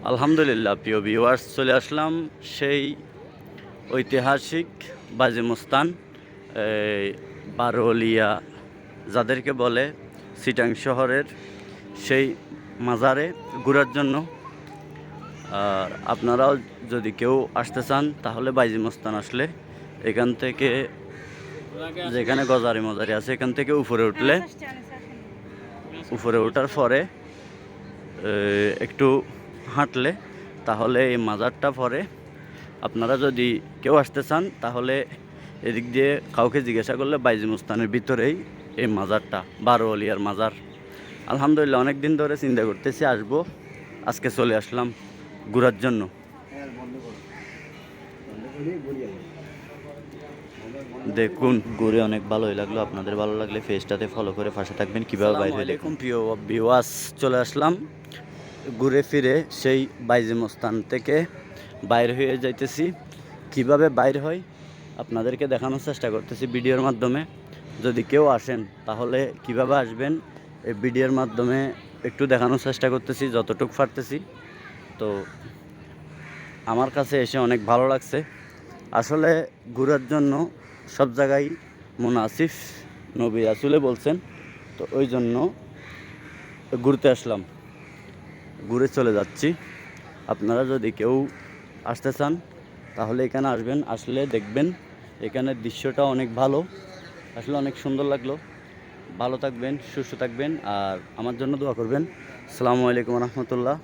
আলহামদুলিল্লাহ প্রিয় ভিউয়ার্স, চলে আসলাম সেই ঐতিহাসিক বাজে মস্তান এই বারোলিয়া যাদেরকে বলে চিটাং শহরের সেই মাজারে ঘোরার জন্য। আর আপনারাও যদি কেউ আসতে চান তাহলে বাইজি মস্তান আসলে এখান থেকে, যেখানে গজারি মজারি আছে, এখান থেকে উপরে উঠলে, উপরে ওঠার পরে একটু হাঁটলে তাহলে এই মাজারটা পরে। আপনারা যদি কেউ আসতে চান তাহলে এদিক দিয়ে কাউকে জিজ্ঞাসা করলে বাইজি মুস্তানের ভিতরেই এই মাজারটা, বারোয়ালিয়ার মাজার। আলহামদুলিল্লাহ, অনেক দিন ধরে চিন্তা করতেছি আসবো, আজকে চলে আসলাম ঘোরার জন্য। দেখুন, ঘুরে অনেক ভালোই লাগলো। আপনাদের ভালো লাগলে পেজটাতে ফলো করে পাশে থাকবেন। কীভাবে বাইরে হলে প্রিয় ভিউয়ার্স, চলে আসলাম ঘুরে ফিরে সেই বাইজি মস্তান থেকে বাইর হয়ে যাইতেছি। কিভাবে বাইর হয় আপনাদেরকে দেখানোর চেষ্টা করতেছি ভিডিওর মাধ্যমে। যদি কেউ আসেন তাহলে কিভাবে আসবেন এই ভিডিওর মাধ্যমে একটু দেখানোর চেষ্টা করতেছি যতটুকু পারতেছি। তো আমার কাছে এসে অনেক ভালো লাগছে। আসলে ঘোরার জন্য সব জায়গায় মুনাসিফ, নবী রাসূলে বলছেন, তো ওই জন্য ঘুরতে আসলাম, ঘুরে চলে যাচ্ছি। আপনারা যদি কেউ আসতে চান তাহলে এখানে আসবেন, আসলে দেখবেন এখানের দৃশ্যটা অনেক ভালো, আসলে অনেক সুন্দর লাগলো। ভালো থাকবেন, সুস্থ থাকবেন, আর আমার জন্য দোয়া করবেন। আসসালামু আলাইকুম রহমতুল্লাহ।